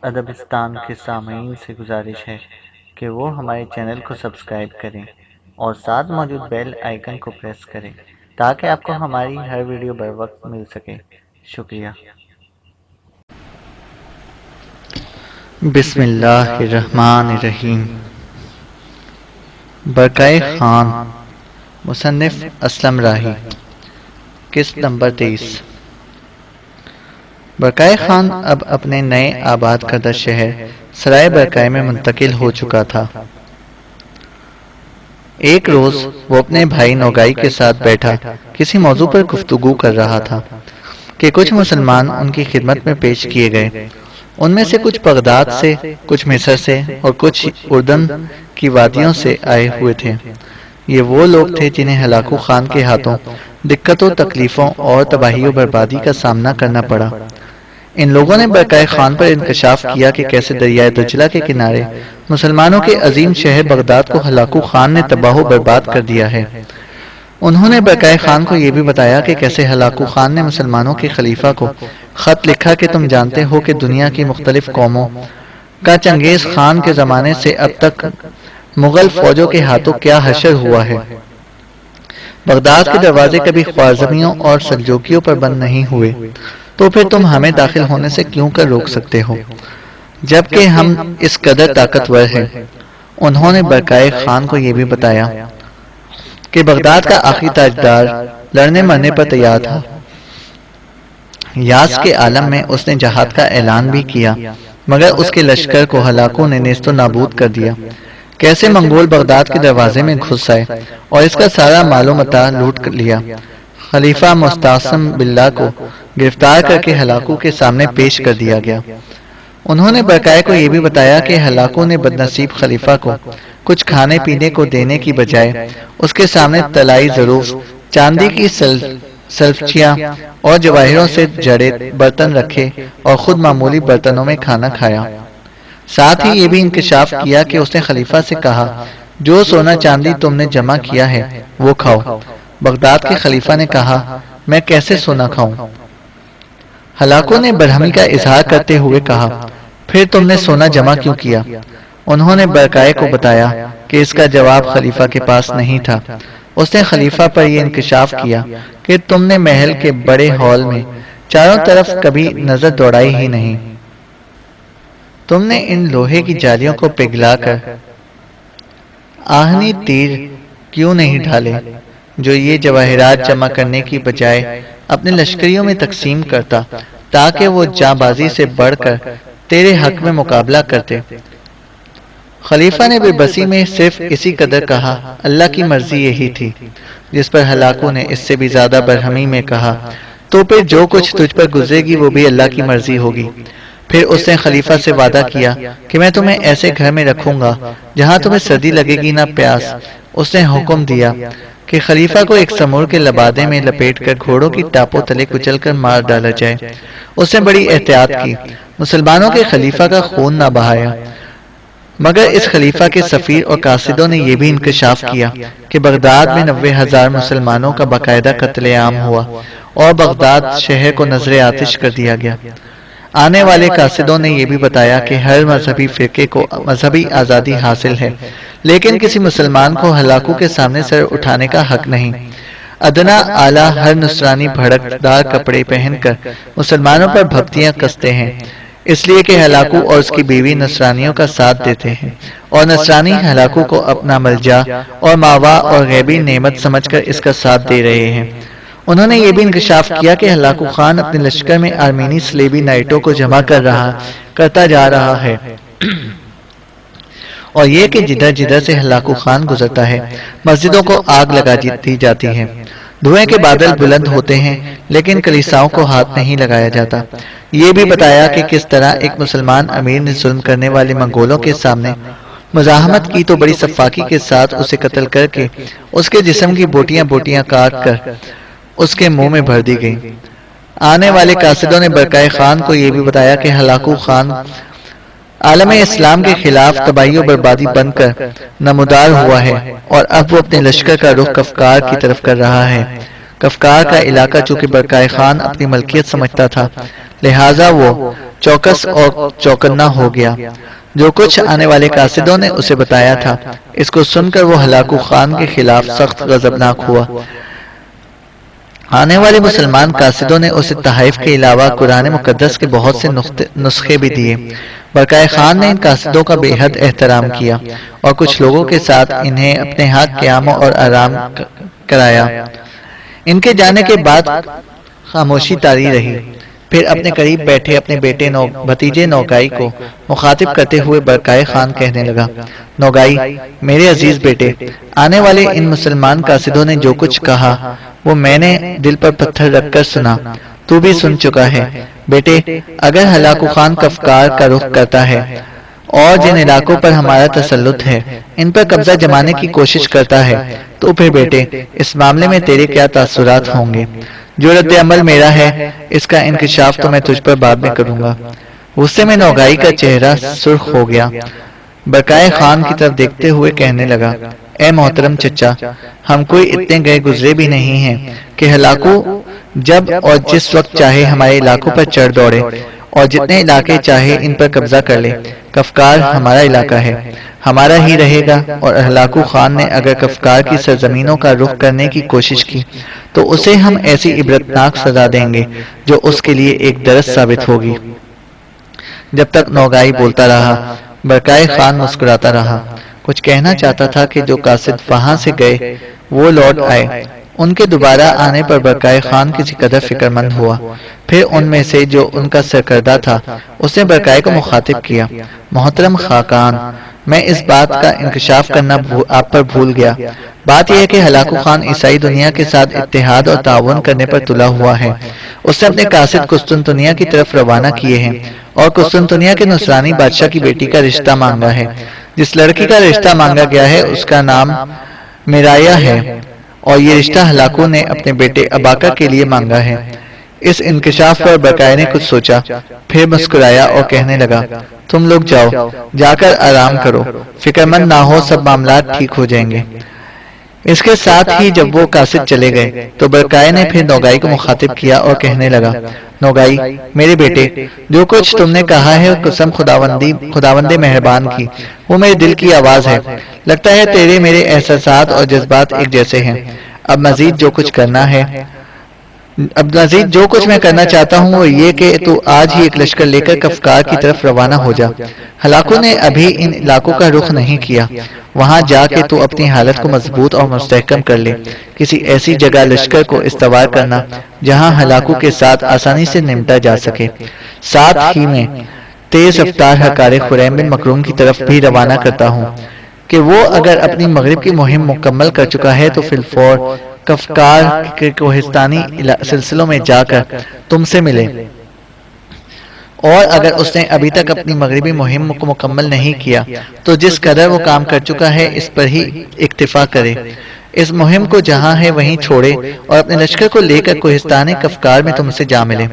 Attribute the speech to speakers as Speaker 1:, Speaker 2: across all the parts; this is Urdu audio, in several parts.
Speaker 1: ادبستان کے سامعین سے گزارش ہے کہ وہ ہمارے چینل کو سبسکرائب کریں اور ساتھ موجود بیل آئیکن کو پریس کریں تاکہ آپ کو ہماری ہر ویڈیو بر وقت مل سکے۔ شکریہ۔ بسم اللہ الرحمن الرحیم۔ برقعِ خان، مصنف اسلم راہی، قسط نمبر 23۔ برقعِ خان اب اپنے نئے آباد کردہ شہر سرائے برقعہ میں منتقل ہو چکا تھا۔ ایک روز وہ اپنے بھائی نوگائی کے ساتھ بیٹھا کسی موضوع پر گفتگو کر رہا تھا کہ کچھ مسلمان ان کی خدمت میں پیش کیے گئے۔ ان میں سے کچھ بغداد سے، کچھ مصر سے اور کچھ اردن کی وادیوں سے آئے ہوئے تھے۔ یہ وہ لوگ تھے جنہیں ہلاکو خان کے ہاتھوں دقتوں، تکلیفوں اور تباہی و بربادی کا سامنا کرنا پڑا۔ ان لوگوں نے برقعہ خان پر انکشاف کیا کہ کیسے دریائے دجلہ کے کنارے مسلمانوں کے عظیم شہر بغداد کو ہلاکو خان نے تباہ و برباد کر دیا ہے۔ انہوں نے برقعہ خان کو یہ بھی بتایا کہ کیسے ہلاکو خان نے مسلمانوں کے خلیفہ کو خط لکھا کہ تم جانتے ہو کہ دنیا کی مختلف قوموں کا چنگیز خان کے زمانے سے اب تک مغل فوجوں کے ہاتھوں کیا حشر ہوا ہے۔ بغداد کے دروازے کبھی خوارزمیوں اور سلجوکیوں پر بند نہیں ہوئے، تو پھر تم ہمیں داخل ہونے سے کیوں کر روک سکتے ہو، جبکہ ہم اس قدر طاقتور ہیں۔ انہوں نے برقعہ خان کو یہ بھی بتایا کہ بغداد کا آخری تاجدار لڑنے مرنے پر تیار تھا۔ یاس کے عالم میں اس نے جہاد کا اعلان بھی کیا، مگر اس کے لشکر کو ہلاکوں نے نیست و نابود کر دیا۔ کیسے منگول بغداد کے دروازے میں گھس آئے اور اس کا سارا مال و متاع لوٹ لیا۔ خلیفہ مستعصم باللہ کو گرفتار کر کے ہلاکو کے سامنے پیش کر دیا گیا۔ انہوں نے برقعہ کو یہ بھی بتایا کہ ہلاکو نے بدنصیب خلیفہ کو کچھ کھانے پینے کو دینے کی بجائے اس کے سامنے طلائی ظروف، چاندی کی سلفچیاں اور جواہروں سے جڑے برتن رکھے اور خود معمولی برتنوں میں کھانا کھایا۔ ساتھ ہی یہ بھی انکشاف کیا کہ اس نے خلیفہ سے کہا، جو سونا چاندی تم نے جمع کیا ہے وہ کھاؤ۔ بغداد کے خلیفہ نے کہا، میں کیسے سونا کھاؤں؟ ہلاکو نے برہمی کا اظہار کرتے ہوئے کہا، پھر تم نے سونا جمع کیوں کیا؟ انہوں نے برقعہ کو بتایا کہ اس کا جواب خلیفہ کے پاس نہیں تھا۔ اس نے خلیفہ پر یہ انکشاف کیا کہ تم نے محل کے بڑے ہال میں چاروں طرف کبھی نظر دوڑائی ہی نہیں۔ تم نے ان لوہے کی جالیوں کو پگھلا کر آہنی تیر کیوں نہیں ڈالے جو یہ جواہرات جمع کرنے کی بجائے اپنے لشکریوں میں تقسیم کرتا تاکہ وہ جاں بازی سے بڑھ کر تیرے حق میں مقابلہ کرتے؟ خلیفہ نے بے بسی میں صرف اسی قدر کہا، اللہ کی مرضی یہی تھی، جس پر ہلاکو نے اس سے بھی زیادہ برہمی میں کہا، تو پھر جو کچھ تجھ پر گزرے گی وہ بھی اللہ کی مرضی ہوگی۔ پھر اس نے خلیفہ سے وعدہ کیا کہ میں تمہیں ایسے گھر میں رکھوں گا جہاں تمہیں سردی لگے گی نہ پیاس۔ اس نے حکم دیا کہ خلیفہ کو ایک سمور کے لبادے میں لپیٹ کر گھوڑوں کی ٹاپوں تلے کچل کر مار ڈالا جائے۔ اس نے بڑی احتیاط کی، مسلمانوں کے خلیفہ کا خون نہ بہایا۔ مگر اس خلیفہ کے سفیر اور قاصدوں نے یہ بھی انکشاف کیا کہ بغداد میں 90,000 مسلمانوں کا باقاعدہ قتل عام ہوا اور بغداد شہر کو نذر آتش کر دیا گیا۔ آنے والے قاصدوں نے یہ بھی بتایا کہ ہر مذہبی فرقے کو مذہبی آزادی حاصل ہے، لیکن کسی مسلمان کو ہلاکو کے سامنے سر اٹھانے کا حق نہیں۔ ادنا اعلیٰ ہر نصرانی بھڑکدار کپڑے پہن کر مسلمانوں پر بھپتیاں کستے ہیں، اس لیے کہ ہلاکو اور اس کی بیوی نصرانیوں کا ساتھ دیتے ہیں، اور نصرانی ہلاکو کو اپنا ملجا اور ماوا اور غیبی نعمت سمجھ کر اس کا ساتھ دے رہے ہیں۔ انہوں نے یہ بھی انکشاف کیا کہ ہلاکو خان اپنے لشکر میں آرمینی سلیبی نائٹوں کو جمع کرتا جا رہا ہے، اور یہ کہ جدھر جدھر سے ہلاکو خان گزرتا ہے مسجدوں کو آگ لگا دی جاتی ہے۔ دھوئیں کے بادل بلند ہوتے ہیں لیکن کلیساؤں کو ہاتھ نہیں لگایا جاتا۔ یہ بھی بتایا کہ کس طرح ایک مسلمان امیر نے ظلم کرنے والے منگولوں کے سامنے مزاحمت کی تو بڑی صفاقی کے ساتھ اسے قتل کر کے اس کے جسم کی بوٹیاں بوٹیاں کاٹ کر اس کے منہ میں بھر دی گئی۔ آنے والے قاصدوں نے برقعہ خان کو یہ بھی بتایا کہ ہلاکو خان عالم اسلام کے خلاف تباہی و بربادی بن کر نمودار ہوا ہے، اور اب وہ اپنے لشکر کا رخ کفکار کی طرف کر رہا ہے۔ کفکار کا علاقہ چونکہ برقعہ خان اپنی ملکیت سمجھتا تھا، لہٰذا وہ چوکس اور چوکنا ہو گیا۔ جو کچھ آنے والے قاصدوں نے اسے بتایا تھا، اس کو سن کر وہ ہلاکو خان کے خلاف سخت غضبناک ہوا۔ آنے والے مسلمان قاصدوں نے اسے تحائف کے علاوہ قرآن مقدس کے بہت سے نسخے بھی دیے۔ برقع خان نے ان قاصدوں کا بے حد احترام کیا اور کچھ لوگوں کے ساتھ انہیں اپنے ہاتھ قیام اور آرام کرایا۔ ان کے جانے کے بعد خاموشی طاری رہی۔ پھر اپنے قریب بیٹھے اپنے بیٹے بھتیجے نوگائی کو مخاطب کرتے ہوئے برقع خان کہنے لگا، نوگائی، میرے عزیز بیٹے، آنے والے ان مسلمان قاصدوں نے جو کچھ کہا وہ میں نے دل پر پتھر رکھ کر سنا، تو بھی سن چکا ہے۔ بیٹے، اگر ہلاکو خان کفکار کا رخ کرتا ہے اور جن علاقوں پر ہمارا تسلط ہے ان پر قبضہ جمانے کی کوشش کرتا ہے تو پھر بیٹے اس معاملے میں تیرے کیا تاثرات ہوں گے؟ جو رد عمل میرا ہے اس کا انکشاف تو میں تجھ پر بعد میں کروں گا۔ غصے میں نوگائی کا چہرہ سرخ ہو گیا۔ برقع خان کی طرف دیکھتے ہوئے کہنے لگا، اے محترم چچا، ہم کوئی اتنے گئے گزرے بھی نہیں ہیں کہ ہلاکو جب اور جس وقت چاہے ہمارے علاقوں پر چڑھ دوڑے اور جتنے علاقے چاہے ان پر قبضہ کر لے۔ کفکار ہمارا علاقہ ہے، ہمارا ہی رہے گا، اور ہلاکو خان نے اگر کفکار کی سرزمینوں کا رخ کرنے کی کوشش کی تو اسے ہم ایسی عبرتناک سزا دیں گے جو اس کے لیے ایک درس ثابت ہوگی۔ جب تک نوگائی بولتا رہا، برقع خان مسکراتا رہا۔ کچھ کہنا چاہتا تھا کہ جو قاصد وہاں سے گئے وہ لوٹ آئے۔ ان کے دوبارہ آنے پر برقع خان کسی قدر فکر مند ہوا۔ پھر ان میں سے جو ان کا سرکردہ تھا اس نے برقع کو مخاطب کیا، محترم خاقان، میں اس بات کا انکشاف کرنا آپ پر بھول گیا۔ بات یہ ہے کہ ہلاکو خان عیسائی دنیا کے ساتھ اتحاد اور تعاون کرنے پر تلا ہوا ہے۔ اس نے اپنے قاصد قسطنطنیہ کی طرف روانہ کیے ہیں اور قسطنطنیہ کے نصرانی بادشاہ کی بیٹی کا رشتہ مانگا ہے۔ جس لڑکی کا رشتہ مانگا گیا ہے اس کا نام میرایا ہے، اور یہ رشتہ ہلاکو نے اپنے بیٹے اباکر کے لیے مانگا ہے۔ اس انکشاف پر برقع نے کچھ سوچا، پھر مسکرایا اور کہنے لگا، تم لوگ جاؤ، جا کر آرام کرو، فکر مند نہ ہو، سب معاملات ٹھیک ہو جائیں گے۔ اس کے ساتھ ہی جب وہ قاصد چلے گئے تو برقع نے پھر نوگائی کو مخاطب کیا اور کہنے لگا، نوگائی، میرے بیٹے، جو کچھ تم نے کہا ہے قسم خداوند مہربان کی، وہ میرے دل کی آواز ہے۔ لگتا ہے تیرے میرے احساسات اور جذبات ایک جیسے ہیں۔ اب مزید جو کچھ میں کرنا چاہتا ہوں وہ یہ کہ تو آج ہی ایک لشکر لے کر کفکار کی طرف روانہ ہو جا۔ ہلاکو نے ابھی ان علاقوں کا رخ نہیں کیا، وہاں جا کے تو اپنی حالت کو مضبوط اور مستحکم کر لے۔ کسی ایسی جگہ لشکر کو استوار کرنا جہاں ہلاکو کے ساتھ آسانی سے نمٹا جا سکے۔ ساتھ ہی میں تیز رفتار حکار خریم بن مکروم کی طرف بھی روانہ کرتا ہوں کہ وہ اگر اپنی مغرب کی مہم مکمل کر چکا ہے تو فی الفور کفکار کے کوہستانی سلسلوں میں جا کر تم سے ملے، اور اگر اس نے ابھی تک اپنی مغربی مہم کو مکمل نہیں کیا تو جس قدر وہ کام کر چکا ہے اس پر ہی اکتفا کرے۔ اس مہم کو جہاں ہے وہیں چھوڑے اور اپنے لشکر کو لے کر کوہستان کفکار میں تم سے جا ملے۔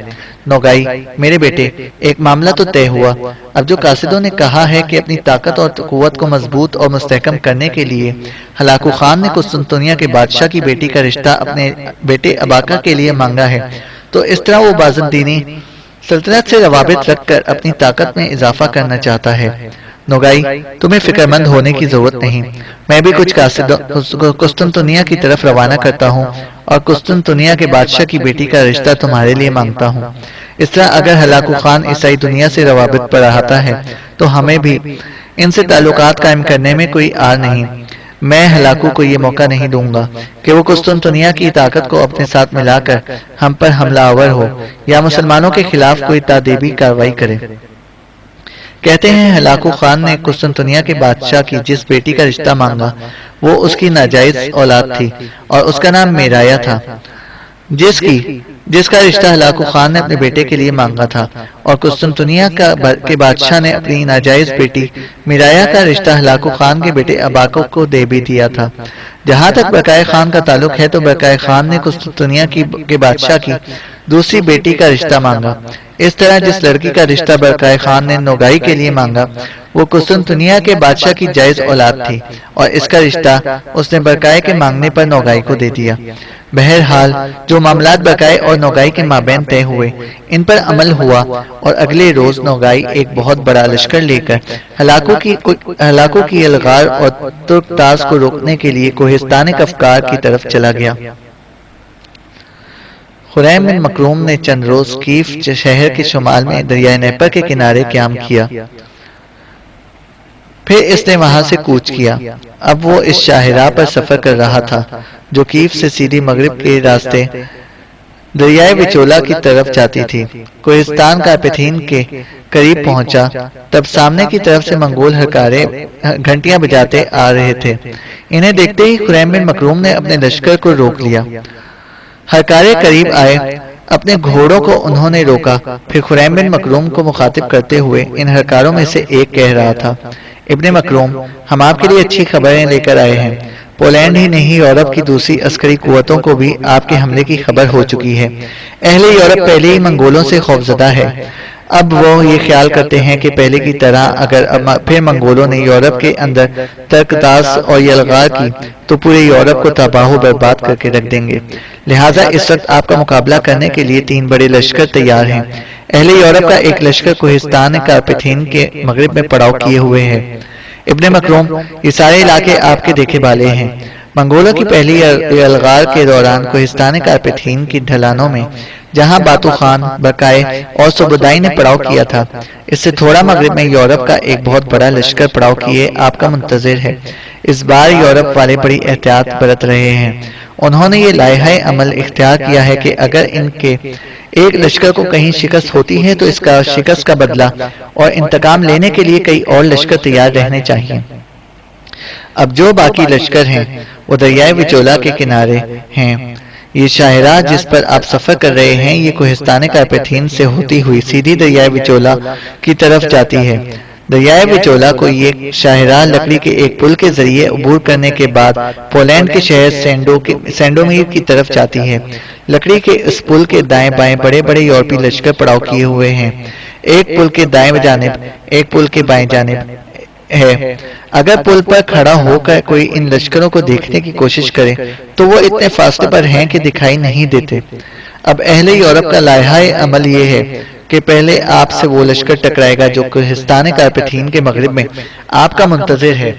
Speaker 1: نوگائی، میرے بیٹے، ایک معاملہ تو طے ہوا۔ اب جو قاصدوں نے کہا ہے کہ اپنی طاقت اور قوت کو مضبوط اور مستحکم کرنے کے لیے ہلاکو خان نے قسطنطنیہ کے بادشاہ کی بیٹی کا رشتہ اپنے بیٹے اباکر کے لیے مانگا ہے، تو اس طرح وہ بازنطینی سلطنت سے روابط رکھ کر اپنی طاقت میں اضافہ کرنا چاہتا ہے۔ نوگائی، تمہیں فکر مند ہونے کی ضرورت نہیں، میں بھی کچھ قسطنطنیہ کی طرف روانہ کرتا ہوں اور قسطنطنیہ کے بادشاہ کی بیٹی کا رشتہ تمہارے لیے مانگتا ہوں۔ اس طرح اگر ہلاکو خان عیسائی دنیا سے روابط پر رہتا ہے تو ہمیں بھی ان سے تعلقات قائم کرنے میں کوئی آر نہیں۔ میں ہلاکو کو یہ موقع نہیں دوں گا کہ وہ قسطنطنیہ کی طاقت کو اپنے ساتھ ملا کر ہم پر حملہ آور ہو یا مسلمانوں کے خلاف کوئی تادیبی کارروائی کرے۔ کہتے ہیں ہلاکو خان نے قسطنطنیہ کے بادشاہ کی جس بیٹی کا رشتہ مانگا وہ اس کی ناجائز اولاد تھی اور اس کا نام میرایا تھا، جس کا رشتہ ہلاکو خان نے اپنے بیٹے کے لیے مانگا تھا، اور قسطنطنیہ کے بادشاہ نے اپنی ناجائز بیٹی میرایا کا رشتہ ہلاکو خان کے بیٹے اباکر کو دے بھی دیا تھا۔ جہاں تک برقع خان کا تعلق ہے تو برقع خان نے قسطنطنیہ کے بادشاہ کی دوسری بیٹی کا رشتہ مانگا۔ اس طرح جس لڑکی کا رشتہ برقع خان نے نوگائی کے لیے مانگا وہ قسطنطنیہ کے بادشاہ کی جائز اولاد تھی، اور اس کا رشتہ اس نے برقع کے مانگنے پر نوگائی کو دے دیا۔ بہرحال جو معاملات برقع اور نوگائی کے مابین طے ہوئے، ان پر عمل ہوا اور اگلے روز نوگائی ایک بہت بڑا لشکر لے کر ہلاکو کی الغار اور ترکتاس کو روکنے کے لیے کوہستان کفکار کی طرف چلا گیا۔ خریم بن مکروم نے چند روز کیف شہر کے شمال میں دریائے نیپر کے کنارے قیام کیا، پھر اس نے وہاں سے کوچ کیا۔ اب وہ اس شاہراہ پر سفر کر رہا تھا جو کیف سے سیدھی مغرب کے راستے دریائے وچولا کی طرف جاتی تھی۔ کوہستان کارپیتھین کے قریب پہنچا تب سامنے کی طرف سے منگول ہرکارے گھنٹیاں بجاتے آ رہے تھے۔ انہیں دیکھتے ہی خریم بن مکروم نے اپنے لشکر کو روک لیا۔ ہرکارے قریب آئے، اپنے گھوڑوں کو انہوں نے روکا، پھر خریم بن مکروم کو مخاطب کرتے ہوئے ان ہرکاروں میں سے ایک کہہ رہا تھا، ابن مکروم، ہم آپ کے لیے اچھی خبریں لے کر آئے ہیں۔ پولینڈ ہی نہیں، یورپ کی دوسری عسکری قوتوں کو بھی آپ کے حملے کی خبر ہو چکی ہے۔ اہل یورپ پہلے ہی منگولوں سے خوفزدہ ہے۔ اب وہ یہ خیال کرتے ہیں کہ پہلے کی طرح اگر پھر منگولوں نے یورپ کے اندر ترکتاس اور یلغار کی تو پورے یورپ کو تباہ و برباد کر کے رکھ دیں گے۔ لہٰذا اس وقت آپ کا مقابلہ کرنے کے لیے 3 بڑے لشکر تیار ہیں۔ اہل یورپ کا ایک لشکر کوہستان کارپیتھین کے مغرب میں پڑاؤ کیے ہوئے ہے۔ ابن مکروم، یہ سارے علاقے آپ کے دیکھے بالے ہیں۔ منگولوں کی پہلی یلغار کے دوران کوہستان کارپیتھین کی ڈھلانوں میں جہاں باتو خان، بقائے اور سبودائی نے پڑاؤ کیا تھا، اس سے تھوڑا مغرب میں یورپ کا ایک بہت بڑا لشکر پڑاؤ کیے آپ کا منتظر ہے۔ اس بار یورپ والے بڑی احتیاط برت رہے ہیں۔ انہوں نے یہ لائحہ عمل اختیار کیا ہے کہ اگر ان کے ایک لشکر کو کہیں شکست ہوتی ہے تو اس کا شکست کا بدلہ اور انتقام لینے کے لیے کئی اور لشکر تیار رہنے چاہیے۔ اب جو باقی لشکر ہیں وہ دریائے وچولا کے کنارے ہیں۔ یہ شاہراہ جس پر آپ سفر کر رہے ہیں یہ کوہستان کارپیتھین سے ہوتی ہوئی سیدھی دریائے وچولا کی طرف جاتی ہے۔ دریائے وچولا کو یہ شاہراہ لکڑی کے ایک پل کے ذریعے عبور کرنے کے بعد پولینڈ کے شہر سینڈومیر کی طرف جاتی ہے۔ لکڑی کے اس پل کے دائیں بائیں بڑے بڑے یورپی لشکر پڑاؤ کیے ہوئے ہیں، ایک پل کے دائیں جانب ایک پل کے بائیں جانب ہے۔ اگر پل پر کھڑا ہو کر کوئی ان لشکروں کو دیکھنے کی کوشش کرے تو وہ اتنے فاصلے پر ہیں کہ دکھائی نہیں دیتے۔ اب اہل یورپ کا لائحہ عمل یہ ہے کہ پہلے آپ سے وہ لشکر ٹکرائے گا جو کوہستان کارپیتھین کے مغرب میں آپ کا منتظر ہے،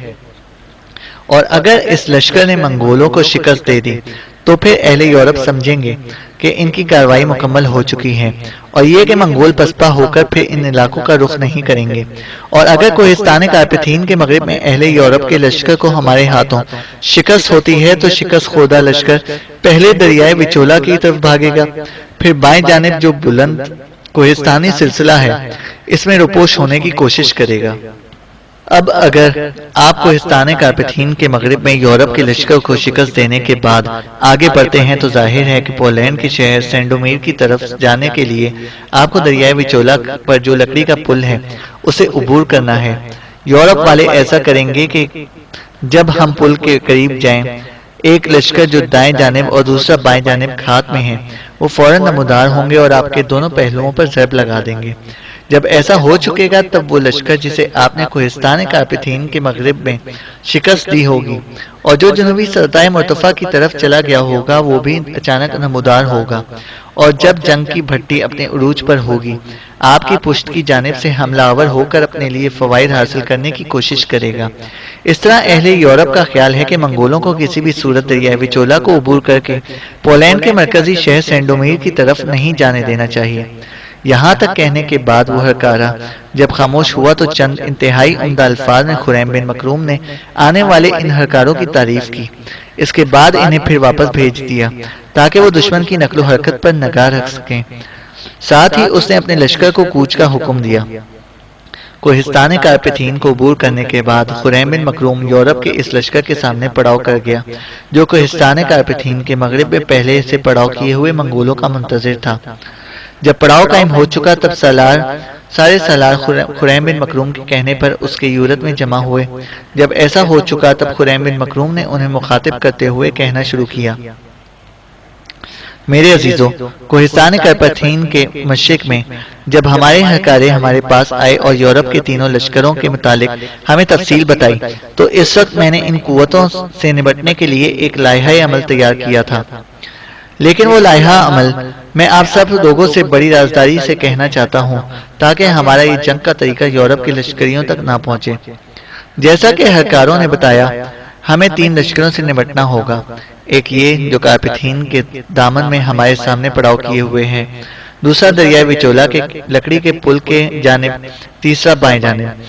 Speaker 1: اور اگر اس لشکر نے منگولوں کو شکست دے دی تو پھر اہل یورپ سمجھیں گے کہ ان کی کارروائی مکمل ہو چکی ہے، اور یہ کہ منگول پسپا ہو کر پھر ان علاقوں کا رخ نہیں کریں گے۔ اور اگر کوہستان کارپیتھین کے مغرب میں اہل یورپ کے لشکر کو ہمارے ہاتھوں شکست ہوتی ہے تو شکست خوردہ لشکر پہلے دریائے وچولا کی طرف بھاگے گا، پھر بائیں جانب جو بلند کوہستانی سلسلہ ہے اس میں روپوش ہونے کی کوشش کرے گا۔ اب اگر آپ کوہستان کارپیتھین کے مغرب میں یورپ کے لشکر کو شکست دینے کے بعد آگے بڑھتے ہیں تو ظاہر ہے کہ پولینڈ کے شہر سینڈومیر کی طرف جانے کے لیے آپ کو دریائے وچولا پر جو لکڑی کا پل ہے اسے عبور کرنا ہے۔ یورپ والے ایسا کریں گے کہ جب ہم پل کے قریب جائیں، ایک لشکر جو دائیں جانب اور دوسرا بائیں جانب کھات میں ہے وہ فوراً نمودار ہوں گے اور آپ کے دونوں پہلوؤں پر ضرب لگا دیں گے۔ جب ایسا ہو چکے گا تب وہ لشکر جسے آپ نے کوہستان کارپیتھین کے مغرب میں شکست دی ہوگی اور جو جنوبی سرطائے مرتفع کی طرف چلا گیا ہوگا وہ بھی اچانک نمودار ہوگا، اور جب جنگ کی بھٹی اپنے عروج پر ہوگی آپ کی پشت کی جانب سے حملہ آور ہو کر اپنے لیے فوائد حاصل کرنے کی کوشش کرے گا۔ اس طرح اہل یورپ کا خیال ہے کہ منگولوں کو کسی بھی صورت دریائے وچولا کو عبور کر کے پولینڈ کے مرکزی شہر سینڈومیر کی طرف نہیں جانے دینا چاہیے۔ یہاں تک کہنے کے بعد وہ ہرکارہ جب خاموش ہوا تو چند انتہائی عمدہ الفاظ میں خریم بن مکروم نے آنے والے ان ہرکاروں کی تعریف کی، اس کے بعد انہیں پھر واپس بھیج دیا تاکہ وہ دشمن کی نقل و حرکت پر نگاہ رکھ سکیں۔ ساتھ ہی اس نے اپنے لشکر کو کوچ کا حکم دیا۔ کوہستان کارپیتھین کو عبور کرنے کے بعد خریم بن مکروم یورپ کے اس لشکر کے سامنے پڑاؤ کر گیا جو کوہستان کارپیتھین کے مغرب میں پہلے سے پڑاؤ کیے ہوئے منگولوں کا منتظر تھا۔ جب پڑاؤ قائم ہو چکا تب سارے سالار خریم بن مکروم کے کہنے پر اس کے یورت میں جمع ہوئے۔ جب ایسا ہو چکا تب خریم بن مکروم نے انہیں مخاطب کرتے ہوئے کہنا شروع کیا، میرے عزیزو، کوہستان کارپیتھین کے مشرق میں جب ہمارے ہرکارے ہمارے پاس آئے اور یورپ کے تینوں لشکروں کے متعلق ہمیں تفصیل بتائی تو اس وقت میں نے ان قوتوں سے نمٹنے کے لیے ایک لائحہ عمل تیار کیا تھا، لیکن وہ لائحہ عمل میں آپ سب لوگوں سے بڑی رازداری سے کہنا چاہتا ہوں تاکہ ہمارا یہ جنگ کا طریقہ یورپ کے لشکریوں تک نہ پہنچے۔ جیسا کہ ہرکاروں نے بتایا، ہمیں 3 لشکروں سے نمٹنا ہوگا۔ ایک یہ جو کارپیتھین کے دامن میں ہمارے سامنے پڑاؤ کیے ہوئے ہے، دوسرا دریائے وچولا کے لکڑی کے پل کے جانب، تیسرا بائیں جانب۔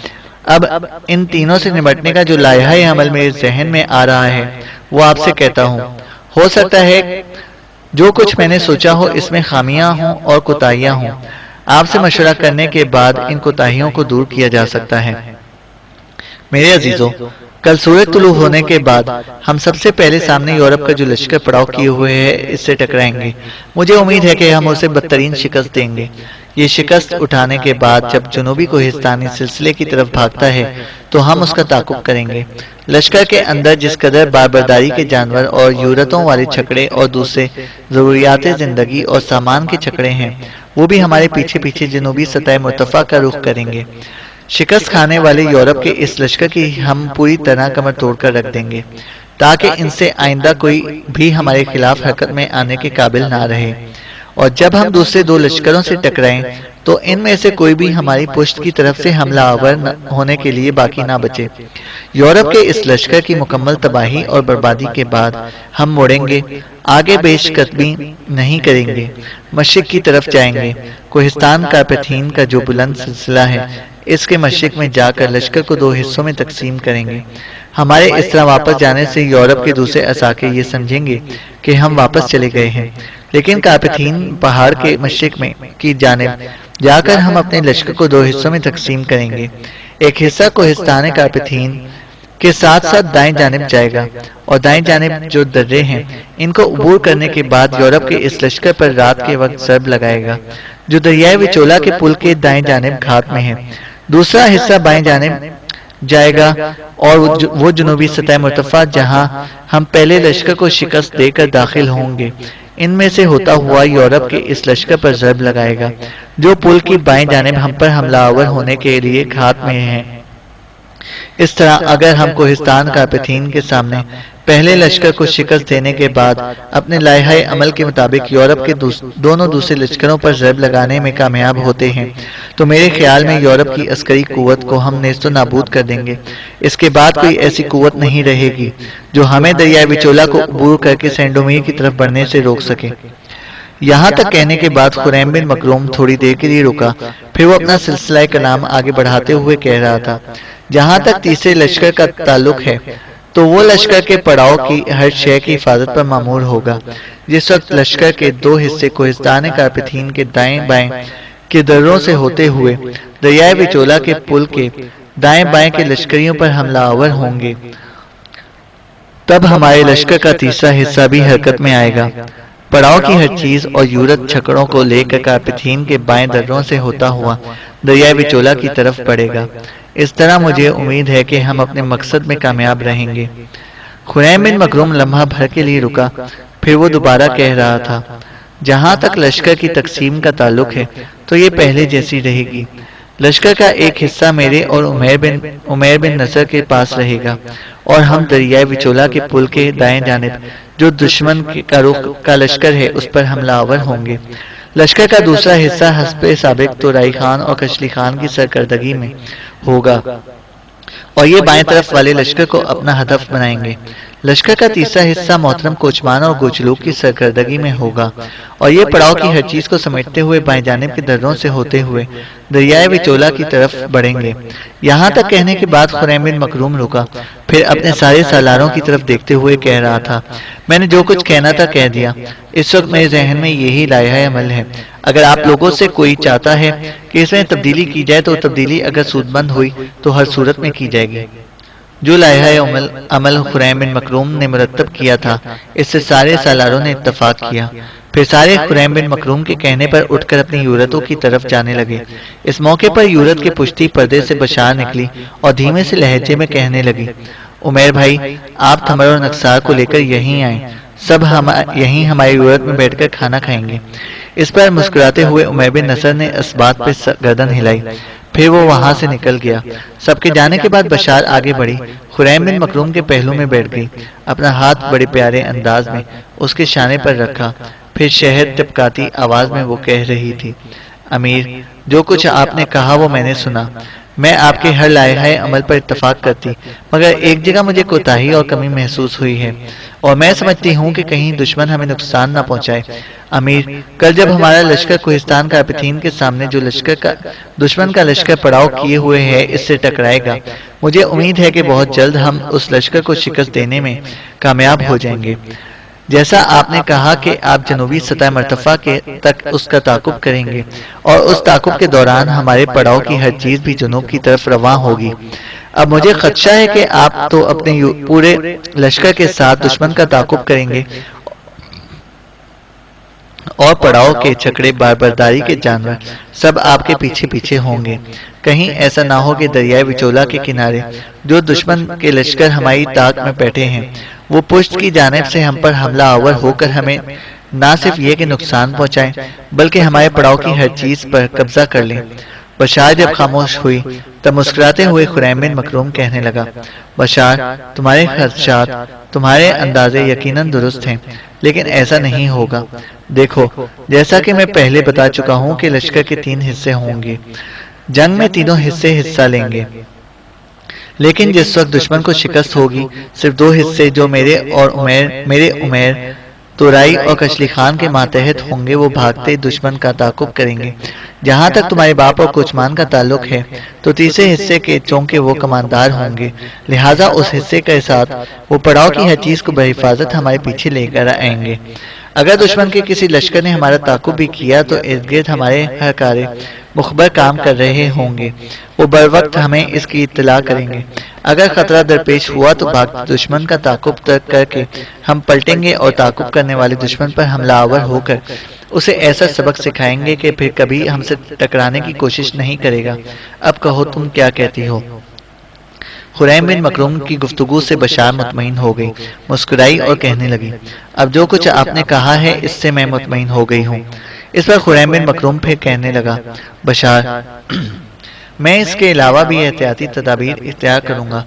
Speaker 1: اب ان تینوں سے نمٹنے کا جو لائحہ عمل میرے ذہن میں آ رہا ہے وہ آپ سے کہتا ہوں۔ ہو سکتا ہے جو کچھ میں نے سوچا ہو اس میں خامیاں ہوں اور کوتاہیاں ہوں۔ آپ سے مشورہ کرنے کے بعد ان کوتاہیوں کو دور کیا جا سکتا ہے۔ میرے عزیزو، کل سورج طلوع ہونے کے بعد ہم سب سے پہلے سامنے یورپ کا جو لشکر پڑاؤ کیے ہوئے ہے اس سے ٹکرائیں گے۔ مجھے امید ہے کہ ہم اسے بدترین شکست دیں گے۔ یہ شکست اٹھانے کے بعد جب جنوبی کوہستانی سلسلے کی طرف بھاگتا ہے تو ہم اس کا تعاقب کریں گے۔ لشکر کے اندر جس قدر باربرداری کے جانور اور یورتوں والے چھکڑے اور دوسرے ضروریات زندگی اور سامان کے چھکڑے ہیں، وہ بھی ہمارے پیچھے پیچھے جنوبی سطح مرتفع کا رخ کریں گے۔ شکست کھانے والے یورپ کے اس لشکر کی ہم پوری طرح کمر توڑ کر رکھ دیں گے تاکہ ان سے آئندہ کوئی بھی ہمارے خلاف حرکت میں آنے کے قابل نہ رہے، اور جب ہم دوسرے 2 لشکروں سے ٹکرائیں تو ان میں سے کوئی بھی ہماری پشت کی طرف سے حملہ آور ہونے کے لیے باقی نہ بچے۔ یورپ کے اس لشکر کی مکمل تباہی اور بربادی کے بعد ہم موڑیں گے، آگے پیش قدمی نہیں کریں گے، مشرق کی طرف جائیں گے۔ کوہستان کارپیتھین کا جو بلند سلسلہ ہے، اس کے مشرق میں جا کر لشکر کو 2 حصوں میں تقسیم کریں گے۔ ہمارے اس طرح واپس جانے سے یورپ کے دوسرے اساکے یہ سمجھیں گے کہ ہم واپس چلے گئے ہیں، لیکن کارپیتھین پہاڑ کے مشرق میں کی جانب جا کر ہم اپنے لشکر کو 2 حصوں میں تقسیم کریں گے۔ ایک حصہ کوہستان کارپیتھین کے ساتھ ساتھ دائیں جانب جائے گا، اور دائیں جانب جو درے ہیں ان کو عبور کرنے کے بعد یورپ کے اس لشکر پر رات کے وقت ضرب لگائے گا جو دریائے وچولا کے پل کے دائیں جانب گھات میں ہے۔ دوسرا حصہ بائیں جانب جائے گا اور وہ جنوبی سطح مرتفع جہاں ہم پہلے لشکر کو شکست دے کر داخل ہوں گے، ان میں سے ہوتا ہوا یورپ کے اس لشکر پر ضرب لگائے گا جو پل کی بائیں جانب ہم پر حملہ آور ہونے کے لیے گھات میں ہے۔ اس طرح اگر ہم کوہستان کارپیتھین کے سامنے پہلے لشکر کو شکست دینے کے بعد اپنے لائحہ عمل کے مطابق یورپ کے دونوں دوسرے لشکروں پر ضرب لگانے میں کامیاب ہوتے ہیں تو میرے خیال میں یورپ کی عسکری قوت کو ہم نیست و نابود کر دیں گے۔ اس کے بعد کوئی ایسی قوت نہیں رہے گی جو ہمیں دریائے وچولا کو عبور کر کے سینڈومیر کی طرف بڑھنے سے روک سکے۔ یہاں تک کہنے کے بعد خریم بن مکروم تھوڑی دیر کے لیے رکا، پھر وہ اپنا سلسلہ کلام آگے بڑھاتے ہوئے کہہ رہا تھا، جہاں تک تیسرے لشکر کا تعلق ہے تو وہ لشکر کے پڑاؤ کی ہر شے کی حفاظت پر مامور ہوگا۔ جس وقت لشکر کے 2 حصے کوہستان کارپیتھین کے دائیں بائیں کے دروں سے ہوتے ہوئے دریائے وچولا کے پل کے دائیں بائیں کے لشکریوں پر حملہ آور ہوں گے، تب ہمارے لشکر کا تیسرا حصہ بھی حرکت میں آئے گا۔ پڑاؤ کی ہر چیز اور یورت چھکڑوں کو لے کر کارپیتھین کے بائیں دروں سے ہوتا ہوا دریائے وچولا کی طرف بڑھے گا۔ اس طرح مجھے امید ہے کہ ہم اپنے مقصد میں کامیاب رہیں گے۔ خریم بن مکروم لمحہ بھر کے لیے رکا، پھر وہ دوبارہ کہہ رہا تھا، جہاں تک لشکر کی تقسیم کا تعلق ہے تو یہ پہلے جیسی رہے گی۔ لشکر کا ایک حصہ میرے اور عمیر بن نصر کے پاس رہے گا، اور ہم دریائے وچولا کے پل کے دائیں جانب جو دشمن کا رخ کا لشکر ہے اس پر حملہ آور ہوں گے۔ لشکر کا دوسرا حصہ حسب سابق تورائی خان اور کشلی خان کی سرکردگی میں ہوگا، اور یہ بائیں طرف والے لشکر کو اپنا ہدف بنائیں گے۔ لشکر کا تیسرا حصہ محترم کوچمان اور گوچلوک کی سرکردگی میں ہوگا، اور یہ پڑاؤ کی ہر چیز کو سمیٹتے ہوئے بائیں جانب کے دروں سے ہوتے ہوئے دریائے وچولا کی طرف بڑھیں گے۔ یہاں تک کہنے کے بعد خریم بن مکروم رکا، پھر اپنے سارے سالاروں کی طرف دیکھتے ہوئے کہہ رہا تھا، میں نے جو کچھ کہنا تھا کہہ دیا۔ اس وقت میرے ذہن میں یہی لائحہ عمل ہے۔ اگر آپ لوگوں سے کوئی چاہتا ہے کہ اس میں تبدیلی کی جائے تو تبدیلی اگر سود مند ہوئی تو ہر صورت میں کی جائے گی۔ جو لائحہ عمل خریم بن مکروم نے مرتب کیا تھا اس سے سارے سالاروں نے اتفاق کیا۔ پھر سارے خریم بن مکروم کے کہنے پر اٹھ کر اپنی یورتوں کی طرف جانے لگے۔ اس موقع پر یورت کے پشتی پردے سے بشار نکلی اور دھیمے سے لہجے میں کہنے لگی، عمیر بھائی، آپ تھمر اور نکسار کو لے کر یہیں آئیں، سب یہیں ہماری یورت میں بیٹھ کر کھانا کھائیں گے۔ اس پر مسکراتے ہوئے عمیر بن نصر نے اس بات پہ گردن ہلائی، پھر وہ وہاں سے نکل گیا۔ سب کے جانے کے بعد بشار آگے بڑھی، خریم بن مکروم کے پہلو میں بیٹھ گئی، اپنا ہاتھ بڑے پیارے انداز میں اس کے شانے پر رکھا، پھر شہد ٹپکاتی آواز میں وہ کہہ رہی تھی، امیر، جو کچھ آپ نے کہا وہ میں نے سنا۔ میں آپ کے ہر لائحہ عمل پر اتفاق کرتی، مگر ایک جگہ مجھے کوتاہی اور کمی محسوس ہوئی ہے، اور میں سمجھتی ہوں کہ کہیں دشمن ہمیں نقصان نہ پہنچائے۔ امیر، کل جب ہمارا لشکر کوہستان کارپتھین کے سامنے جو دشمن کا لشکر پڑاؤ کیے ہوئے ہے اس سے ٹکرائے گا، مجھے امید ہے کہ بہت جلد ہم اس لشکر کو شکست دینے میں کامیاب ہو جائیں گے۔ جیسا آپ نے کہا کہ آپ جنوبی سطح مرتفع تک اس کا تعاقب کریں گے، اور اس تعاقب کے دوران ہمارے پڑاؤ کی ہر چیز بھی جنوب کی طرف رواں ہوگی۔ اب مجھے خدشہ ہے کہ آپ تو اپنے پورے لشکر کے ساتھ دشمن کا تعاقب کریں گے، اور پڑاؤ کے چھکڑے باربرداری کے جانور سب آپ کے پیچھے پیچھے ہوں گے۔ کہیں ایسا نہ ہو کہ دریائے وچولا کے کنارے جو دشمن کے لشکر ہماری طاق میں بیٹھے ہیں، وہ پشت کی جانب سے ہم پر حملہ آور ہو کر ہمیں نہ صرف یہ کہ نقصان پہنچائیں بلکہ ہمارے پڑاؤ کی ہر چیز پر قبضہ کر لیں۔ بشار جب خاموش ہوئی تب مسکراتے ہوئے خریم بن مکروم کہنے لگا، بشار، تمہارے خدشات، تمہارے اندازے یقیناً درست ہیں، لیکن ایسا نہیں ہوگا۔ دیکھو، جیسا کہ میں پہلے بتا چکا ہوں کہ لشکر کے 3 حصے ہوں گے۔ جنگ میں تینوں حصہ لیں گے، لیکن جس وقت دشمن کو شکست ہوگی، صرف 2 حصے جو میرے عمیر تورائی اور کشلی خان کے ماتحت ہوں گے وہ بھاگتے دشمن کا تعاقب کریں گے۔ جہاں تک تمہارے باپ اور کوچمان کا تعلق ہے تو تیسرے حصے کے چونکہ وہ کماندار ہوں گے، لہٰذا اس حصے کے ساتھ وہ پڑاؤ کی ہر چیز کو بحفاظت ہمارے پیچھے لے کر آئیں گے۔ اگر دشمن کے کسی لشکر نے ہمارا تعاقب بھی کیا تو ارد گرد ہمارے ہرکارے مخبر کام کر رہے ہوں گے، وہ بر وقت ہمیں اس کی اطلاع کریں گے۔ اگر خطرہ درپیش ہوا تو بھاگتے دشمن کا تعاقب کر کے ہم پلٹیں گے اور تعاقب کرنے والے دشمن پر حملہ آور ہو کر اسے ایسا سبق سکھائیں گے کہ پھر کبھی ہم سے ٹکرانے کی کوشش نہیں کرے گا۔ اب کہو تم کیا کہتی ہو؟ خریم بن مکروم کی گفتگو سے بشار مطمئن ہو گئی، مسکرائی اور کہنے لگی، اب جو کچھ آپ نے کہا ہے اس سے میں مطمئن ہو گئی ہوں۔ اس پر خریم بن مکروم پھر کہنے لگا، بشار، میں اس کے علاوہ بھی احتیاطی تدابیر اختیار کروں گا۔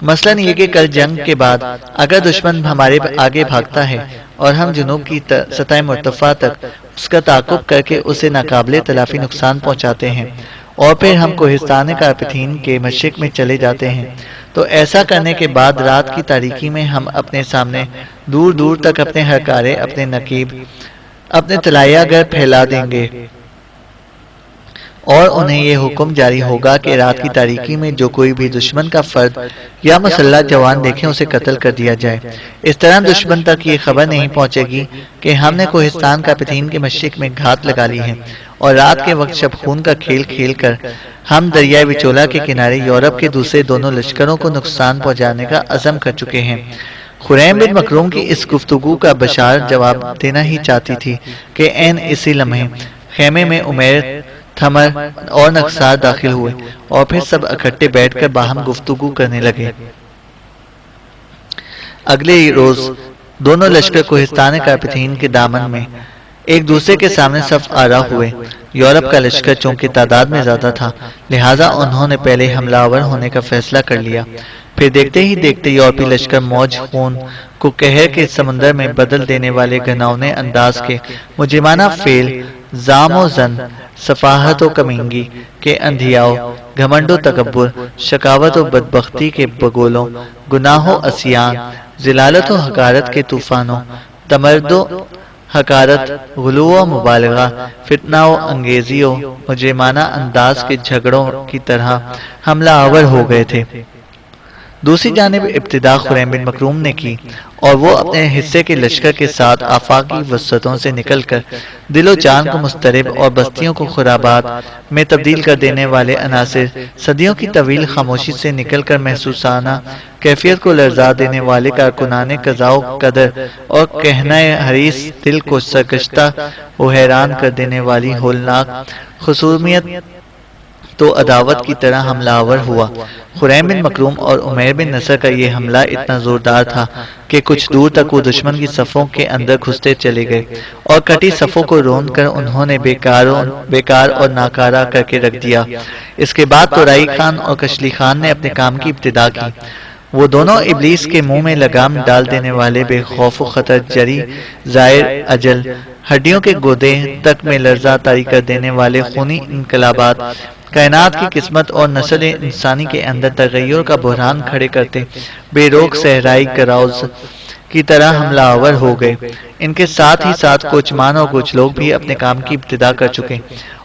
Speaker 1: مثلاً یہ کہ کل جنگ کے بعد اگر دشمن ہمارے آگے بھاگتا ہے اور ہم جنوب کی سطح مرتفع تک اس کا تعاقب کر کے اسے ناقابل تلافی نقصان پہنچاتے ہیں اور پھر ہم کوہستان کارپتھین کے مشرق میں چلے جاتے ہیں، تو ایسا کرنے کے بعد رات کی تاریکی میں ہم اپنے سامنے دور دور تک اپنے ہرکارے، اپنے نقیب، اپنے طلایہ گر پھیلا دیں گے، اور انہیں یہ حکم جاری ہوگا کہ رات کی تاریکی میں جو کوئی بھی دشمن کا فرد یا مسلح جوان دیکھیں اسے قتل کر دیا جائے۔ اس طرح دشمن تک یہ خبر نہیں پہنچے گی کہ ہم نے کوہستان کارپتھین کے مشرق میں گھات لگا لی ہے، اور رات کے وقت شب خون کا کھیل کھیل کر ہم دریائے وچولا کے کنارے یورپ کے دوسرے دونوں لشکروں کو نقصان پہنچانے کا عزم کر چکے ہیں۔ خریم بن مکروم کی اس گفتگو کا بشار جواب دینا ہی چاہتی تھی کہ عین اسی لمحے خیمے میں عمیر، تھمر اور نقصار داخل ہوئے، اور پھر سب اکٹھے بیٹھ کر باہم گفتگو کرنے لگے۔ اگلے روز دونوں لشکر کوہستان کارپتھین کے دامن میں ایک دوسرے کے سامنے صف آرا ہوئے۔ یورپ کا لشکر چونکہ تعداد میں زیادہ تھا، لہٰذا انہوں نے پہلے حملہ آور ہونے کا فیصلہ کر لیا۔ پھر دیکھتے ہی دیکھتے یورپی لشکر موج خون کو قہر کے سمندر میں بدل دینے والے گھناؤنے انداز کے مجرمانہ فعل، ظام و زن، سفاہت و کمینگی کے اندھیاؤ، گھمنڈ و تکبر، شقاوت و بدبختی کے بگولوں، گناہ و عصیان، ذلالت و حقارت کے طوفانوں، تمرد و حقارت، غلو و مبالغہ، فتنہ و انگیزی و مجرمانہ انداز کے جھگڑوں کی طرح حملہ آور ہو گئے تھے۔ دوسری جانب ابتدا خریم بن مکروم نے کی، اور وہ اپنے حصے کے لشکر کے ساتھ آفاقی وسعتوں سے نکل کر دل و جان کو مضطرب اور بستیوں کو خرابات میں تبدیل کر دینے والے عناصر، صدیوں کی طویل خاموشی سے نکل کر محسوسانہ کیفیت کو لرزا دینے والے کارکنان قضا و قدر اور کہنہ حریص دل کو سرگشتہ و حیران کر دینے والی ہولناک خصومیت تو عداوت کی طرح حملہ آور ہوا۔ خریم بن مکروم اور عمیر بن نصر کا یہ حملہ اتنا زوردار تھا کہ کچھ دور تک وہ دشمن کی صفوں کے اندر گھستے چلے گئے، اور کٹی صفوں کو روند کر انہوں نے بیکار اور ناکارہ کر کے رکھ دیا۔ اس کے بعد تورائی خان اور کشلی خان نے اپنے کام کی ابتدا کی۔ وہ دونوں ابلیس کے منہ میں لگام ڈال دینے والے بے خوف و خطر جری ظاہر اجل ہڈیوں کے گودے تک میں لرزہ طاری کر دینے والے خونی انقلابات کائنات کی قسمت اور نسل انسانی کے اندر تغیر کا بحران کھڑے کرتے بے روک صحرائی گراؤز کی طرح حملہ آور ہو گئے۔ ان کے ساتھ ہی ساتھ کچھ مان اور کچھ لوگ بھی اپنے کام کی ابتدا کر چکے،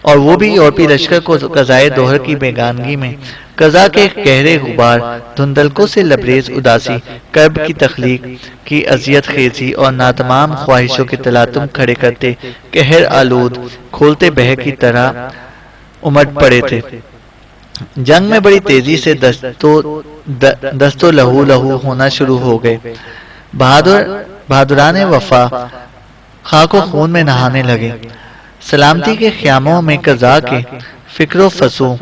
Speaker 1: اور وہ بھی یورپی لشکر کو قضائے دوہر کی بیگانگی میں قضا کے گہرے غبار، دھندلکوں سے لبریز اداسی، کرب کی تخلیق کی اذیت خیزی اور ناتمام خواہشوں کے تلاطم کھڑے کرتے قہر آلود کھولتے بہ کی طرح امٹ پڑے تھے۔ جنگ میں بڑی تیزی سے دست و لہو ہونا شروع ہو گئے۔ بہادران وفا خاک و خون میں نہانے لگے۔ سلامتی کے خیاموں میں قضا کے فکر و فسو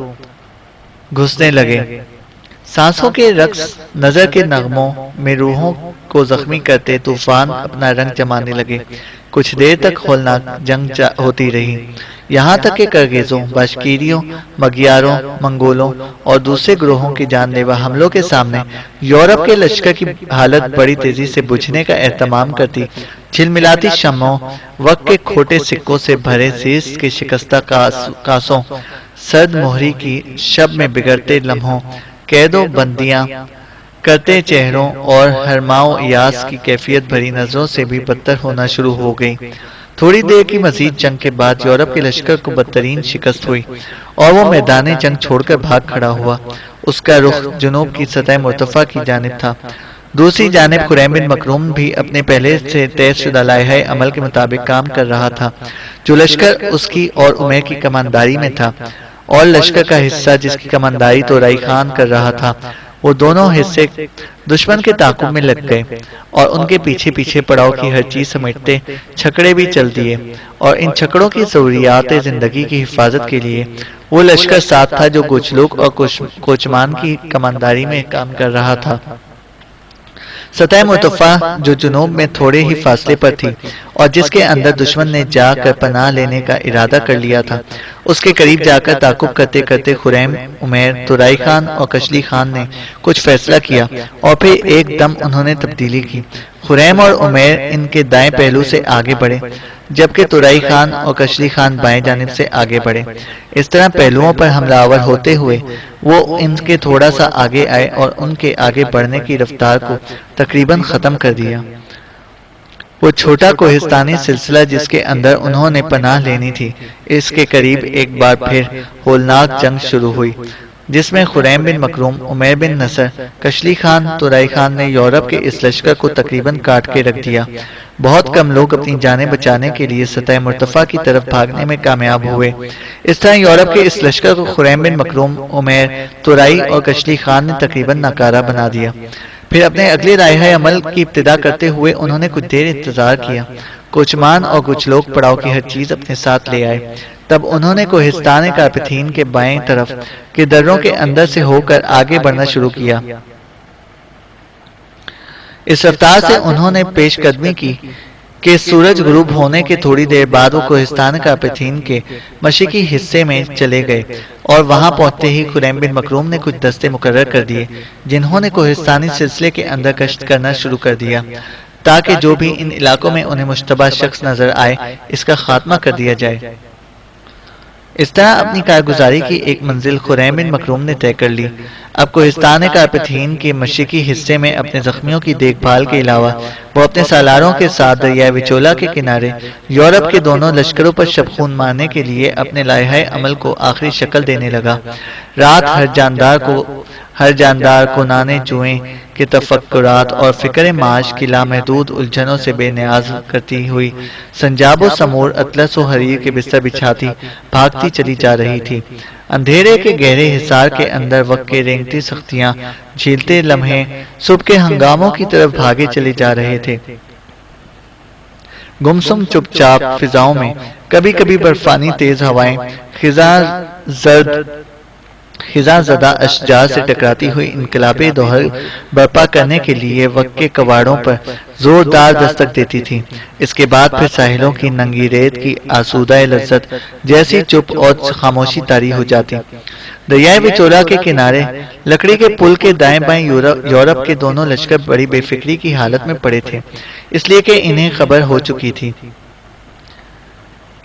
Speaker 1: گھسنے لگے۔ سانسوں کے رقص، نظر کے نغموں میں روحوں کو زخمی کرتے طوفان اپنا رنگ جمانے لگے۔ کچھ دیر تک ہولناک جنگ ہوتی رہی، یہاں تک کہ کرگیزوں، باشکیریوں، مگیاروں، منگولوں اور دوسرے گروہوں کے جان لیوا حملوں کے سامنے یورپ کے لشکر کی حالت بڑی تیزی سے بجھنے کا اہتمام کرتی جھلملاتی شمعوں، وقت کے کھوٹے سکوں سے بھرے سیس کے شکستہ کاسوں، سرد مہری کی شب میں بگڑتے لمحوں، قید و بندیاں کرتے چہروں اور ہرماؤ یاس کی کیفیت بھری نظروں سے بھی بدتر ہونا شروع ہو گئی۔ تھوڑی دیر کی مزید جنگ کے بعد یورپ کے لشکر کو بدترین شکست ہوئی اور وہ میدان جنگ چھوڑ کر بھاگ کھڑا ہوا۔ اس کا رخ جنوب کی سطح مرتفع کی جانب تھا۔ دوسری جانب خریم بن مکروم بھی اپنے پہلے سے طے شدہ لائحہ عمل کے مطابق کام کر رہا تھا۔ جو لشکر اس کی اور عمیر کی کمانداری میں تھا اور لشکر کا حصہ جس کی کمانداری تورائی خان کر رہا تھا، وہ دونوں حصے دشمن کے تعاقب میں لگ گئے اور ان کے پیچھے پیچھے پڑاؤ کی ہر چیز سمیٹتے چھکڑے بھی چل دیے، اور ان چھکڑوں کی ضروریات زندگی کی حفاظت کے لیے وہ لشکر ساتھ تھا جو گچلوک اور کوچمان کی کمانداری میں کام کر رہا تھا۔ سطح مرتفع جو جنوب میں تھوڑے ہی فاصلے پر تھی اور جس کے اندر دشمن نے جا کر پناہ لینے کا ارادہ کر لیا تھا، اس کے قریب جا کر تعاقب کرتے کرتے خریم، عمیر، تورائی خان اور کشلی خان نے کچھ فیصلہ کیا اور پھر ایک دم انہوں نے تبدیلی کی۔ خریم اور عمیر ان کے دائیں پہلو سے آگے بڑھے، جبکہ تورائی خان اور کشلی خان بائیں جانب سے آگے بڑھے۔ اس طرح پہلوؤں پر حملہ آور ہوتے ہوئے وہ ان کے تھوڑا سا آگے آئے اور ان کے آگے بڑھنے کی رفتار کو تقریباً ختم کر دیا۔ وہ چھوٹا کوہستانی سلسلہ جس کے اندر انہوں نے پناہ لینی تھی، اس کے قریب ایک بار پھر ہولناک جنگ شروع ہوئی، جس میں خریم بن مکروم، عمیر بن نصر، کشلی خان، تورائی خان نے یورپ کے اس لشکر کو تقریباً کاٹ کے رکھ دیا۔ بہت کم لوگ اپنی جانیں بچانے کے لیے سطح مرتفع کی طرف بھاگنے میں کامیاب ہوئے۔ اس طرح یورپ کے اس لشکر کو خریم بن مکروم، عمیر، تورائی اور کشلی خان نے تقریباً ناکارہ بنا دیا۔ پھر اپنے اگلے لائحہ عمل کی ابتدا کرتے ہوئے انہوں نے کچھ دیر انتظار کیا۔ کوچمان اور کچھ لوگ پڑاؤ کی ہر چیز اپنے ساتھ لے آئے۔ تب انہوں نے کوہستان کارپتھین کے بائیں طرف کے دروں کے اندر سے ہو کر آگے بڑھنا شروع کیا۔ اس رفتار سے انہوں نے پیش قدمی کی کہ سورج غروب ہونے کے تھوڑی دیر بعد وہ کوہستان کارپتھین کے مشرقی حصے میں چلے گئے، اور وہاں پہنچتے ہی خریم بن مکروم نے کچھ دستے مقرر کر دیے جنہوں نے کوہستانی سلسلے کے اندر گشت کرنا شروع کر دیا تاکہ جو بھی ان علاقوں میں انہیں مشتبہ شخص نظر آئے اس کا خاتمہ کر دیا جائے۔ اس طرح اپنی کارگزاری کی ایک منزل خریم بن مکروم نے طے کر لی۔ اب کوہستان کارپتھین کے مشرقی حصے میں اپنے زخمیوں کی دیکھ بھال کے علاوہ وہ اپنے سالاروں کے ساتھ دریائے وچولا کے کنارے یورپ کے دونوں لشکروں پر شب خون مارنے کے لیے اپنے لائحہ عمل کو آخری شکل دینے لگا۔ رات ہر جاندار کو نانے جوئیں کے تفکرات اور فکر معاش کی لامحدود الجھنوں سے بے نیاز کرتی ہوئی سنجاب و سمور اطلس و حریر کے بستر بچھاتی بھاگتی چلی جا رہی تھی۔ اندھیرے کے گہرے حصار کے اندر وقت کے رینگتی سختیاں جھیلتے لمحے صبح کے ہنگاموں کی طرف بھاگے چلے جا رہے تھے۔ گمسم چپ چاپ فضاؤں میں کبھی کبھی برفانی تیز ہوائیں، خزاں زرد خزاں زدہ اشجار سے ٹکراتی ہوئی انقلابی دوہر برپا کرنے کے لیے وقت کے کواڑوں پر زوردار دستک دیتی تھی۔ اس کے بعد پھر ساحلوں کی ننگی ریت کی آسودہ لذت جیسی چپ اور خاموشی طاری ہو جاتی۔ دریائے وچولا کے کنارے لکڑی کے پل کے دائیں بائیں یورپ کے دونوں لشکر بڑی بے فکری کی حالت میں پڑے تھے، اس لیے کہ انہیں خبر ہو چکی تھی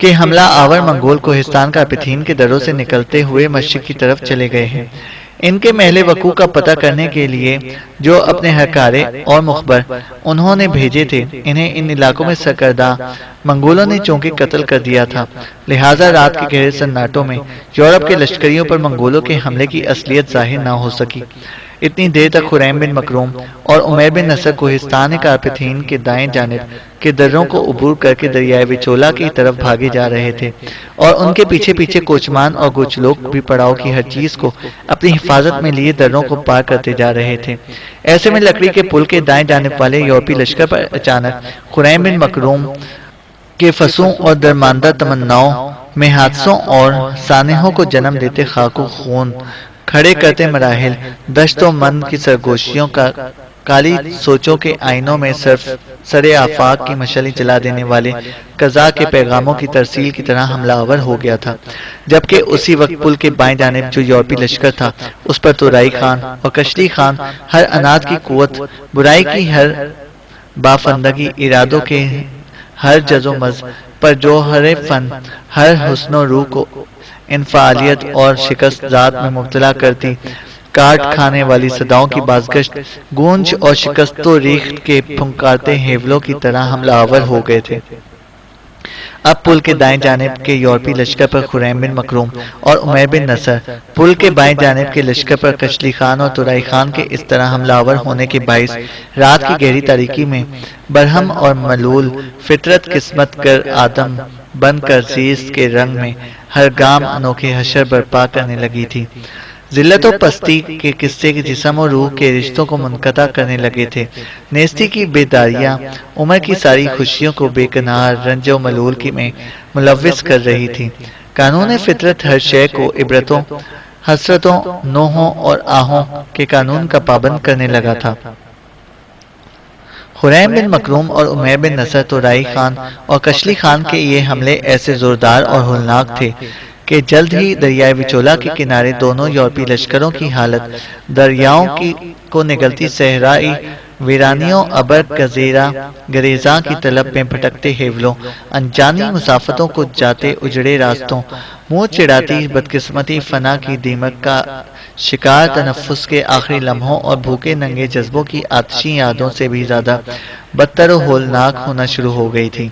Speaker 1: کہ حملہ آور منگول کوہستان کا پتھین کے دروں سے نکلتے ہوئے مشرق کی طرف چلے گئے ہیں۔ ان کے محل وقوع کا پتہ کرنے کے لیے جو اپنے ہرکارے اور مخبر انہوں نے بھیجے تھے، انہیں ان علاقوں میں سرکردہ منگولوں نے چونکہ قتل کر دیا تھا، لہٰذا رات کے گہرے سناٹوں میں یورپ کے لشکریوں پر منگولوں کے حملے کی اصلیت ظاہر نہ ہو سکی۔ اتنی دیر تک خریم بن مکروم اور عمیر بن نصر کوہستان کارپتھین کے دائیں جانب کے دروں کو عبور کر کے دریائے وچولا کی طرف بھاگے جا رہے تھے، اور ان کے پیچھے پیچھے کوچمان اور کچھ لوگ بھی پڑاؤ کی ہر چیز کو اپنی حفاظت میں لیے دروں کو پار کرتے جا رہے تھے۔ ایسے میں لکڑی کے پل کے دائیں جانب والے یورپی لشکر پر اچانک خریم بن مکروم کے فسوں اور درماندہ تمناؤں میں حادثوں اور سانحوں کو جنم دیتے خاک و خون کھڑے کرتے مراحل، دشت و مند کی سرگوشیوں کا کالی سوچوں کے آئینوں میں سر آفاق کی مشعلیں جلا دینے والے قضا کے پیغاموں کی ترسیل کی طرح حملہ آور ہو گیا تھا، جبکہ اسی وقت پل کے بائیں جانب جو یورپی لشکر تھا اس پر تورائی خان اور کشلی خان ہر انات کی قوت، برائی کی ہر بافندگی، ارادوں کے ہر جز و مز پر جوہر فن، ہر حسن و روح کو انفعالیت اور شکست ذات میں مبتلا کرتی، کاٹ کھانے والی صداؤں کی بازگشت، گونج اور شکست و ریخت کے پھنکارتے ہیولوں کی طرح حملہ آور ہو گئے تھے۔ اب پل کے دائیں جانب کے یورپی لشکر پر خریم بن مکروم اور عمیر بن نصر، پل کے بائیں جانب کے لشکر پر کشلی خان اور تورائی خان کے اس طرح حملہ آور ہونے کے باعث رات کی گہری تاریکی میں برہم اور ملول فطرت قسمت گر آدم بن کر زیست کے رنگ میں ہر گام انوکھے حشر برپا کرنے لگی تھی۔ ذلت و پستی کے قصے کے جسم و روح کے رشتوں کو منقطع کرنے لگے تھے۔ نیستی کی بیداریاں عمر کی ساری خوشیوں کو بے کنار رنج و ملول کی میں ملوث کر رہی تھی۔ قانون فطرت ہر شے کو عبرتوں، حسرتوں، نوحوں اور آہوں کے قانون کا پابند کرنے لگا تھا۔ خریم بن مکروم اور عمیر بن نصر، تورائی خان اور کشلی خان کے یہ حملے ایسے زوردار اور ہولناک تھے کہ جلد ہی دریائے وچولا کے کنارے دونوں یورپی لشکروں کی حالت دریاؤں کو نگلتی صحرائی ویرانیوں، ابر گریزاں کی طلب میں بھٹکتے ہیولوں، انجانی مسافتوں کو جاتے اجڑے راستوں، منہ چڑھاتی بدقسمتی فنا کی دیمک کا شکار تنفس کے آخری لمحوں اور بھوکے ننگے جذبوں کی آتشی یادوں سے بھی زیادہ بدتر و ہولناک ہونا شروع ہو گئی تھی۔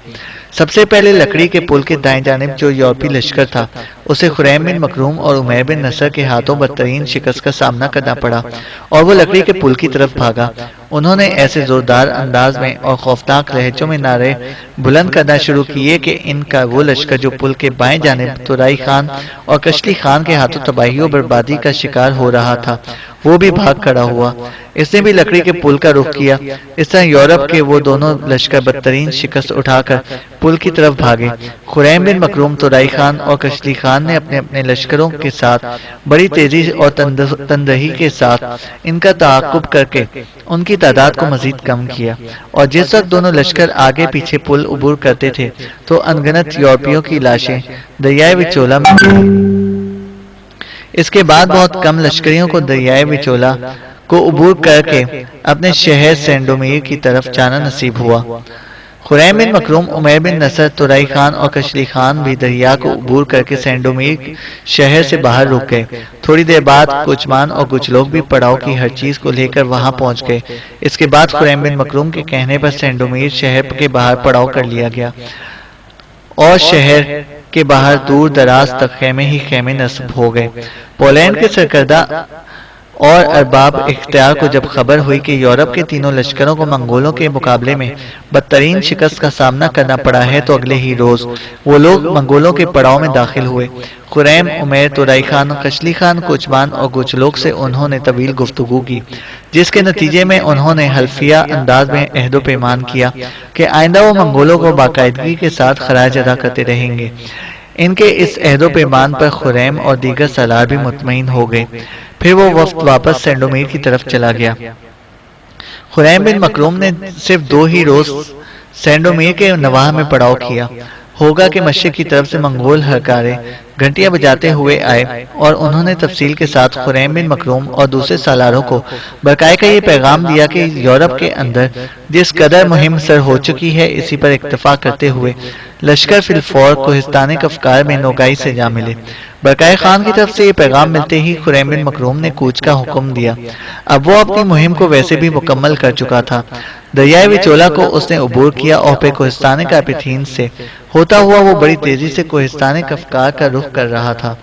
Speaker 1: سب سے پہلے لکڑی کے پل کے دائیں جانب جو یورپی لشکر تھا اسے خریم بن مکروم اور عمیر بن نصر کے ہاتھوں بدترین شکست کا سامنا کرنا پڑا اور وہ لکڑی کے پل کی طرف بھاگا۔ انہوں نے ایسے زوردار انداز میں اور خوفناک لہجوں میں نعرے بلند کرنا شروع کیے کہ ان کا وہ لشکر جو پل کے بائیں جانب تورائی خان اور کشلی خان کے ہاتھوں تباہی و بربادی کا شکار ہو رہا تھا وہ بھی بھاگ کھڑا ہوا۔ اس نے بھی لکڑی کے پل کا رخ کیا۔ اس طرح یورپ کے وہ دونوں لشکر بدترین شکست اٹھا کر پل کی طرف بھاگے۔ خریم بن مکروم، تورائی خان اور کشلی خان نے اپنے اپنے لشکروں کے ساتھ بڑی تیزی اور تندرہی کے ساتھ ان کا تعاقب کر کے ان کی تعداد کو مزید کم کیا، اور جس وقت دونوں لشکر آگے پیچھے پل عبور کرتے تھے تو انگنت یورپیوں کی لاشیں دریائے وچولا میں اس کے بعد بہت کم لشکریوں کو دریائے وچولا کو عبور کر کے اپنے شہر سینڈومیر کی طرف جانا نصیب ہوا۔ خریم بن مکروم، عمیر بن نصر، تورائی خان اور کشلی خان بھی دریا کو عبور کر کے سینڈومیر شہر سے باہر رک گئے۔ تھوڑی دیر بعد کوچمان اور کچھ لوگ بھی پڑاؤ کی ہر چیز کو لے کر وہاں پہنچ گئے۔ اس کے بعد خریم بن مکروم کے کہنے پر سینڈومیر شہر کے باہر پڑاؤ کر لیا گیا اور شہر کے باہر دور دراز تک خیمے ہی خیمے نصب ہو گئے۔ پولینڈ کے سرکردہ اور ارباب اختیار کو جب خبر ہوئی کہ یورپ کے تینوں لشکروں کو منگولوں کے مقابلے میں بدترین شکست کا سامنا کرنا پڑا ہے تو اگلے ہی روز وہ لوگ منگولوں کے پڑاؤ میں داخل ہوئے۔ خریم، عمیر، تورائی خان، کشلی خان، کوچمان اور کچھ لوگ سے انہوں نے طویل گفتگو کی، جس کے نتیجے میں انہوں نے حلفیہ انداز میں عہد و پیمان کیا کہ آئندہ وہ منگولوں کو باقاعدگی کے ساتھ خراج ادا کرتے رہیں گے۔ ان کے اس عہد و پیمان پر خریم اور دیگر سالار بھی مطمئن ہو گئے۔ پھر وہ وفد واپس سینڈومیر کی طرف چلا گیا۔ خریم بن مکروم نے صرف 2 ہی روز سینڈومیر کے نواح میں پڑاؤ کیا۔ ہوگا کہ مشرق کی طرف سے منگول ہرکارے گھنٹیاں بجاتے ہوئے آئے اور انہوں نے تفصیل کے ساتھ خریم بن مکروم اور دوسرے سالاروں کو برقائے کا یہ پیغام دیا کہ یورپ کے اندر جس قدر مہم سر ہو چکی ہے اسی پر اکتفا کرتے ہوئے لشکر فی الفور کوہستان کفکار میں نوگائی سے جا ملے۔ برقائے خان کی طرف سے یہ پیغام ملتے ہی خریم بن مکروم نے کوچ کا حکم دیا۔ اب وہ اپنی مہم کو ویسے بھی مکمل کر چکا تھا۔ دریائے وچولا کو اس نے عبور کیا اور پھر کوہستان کاپیتھین سے ہوتا ہوا وہ بڑی تیزی سے کوہستان کفکار کا رخ کر رہا تھا۔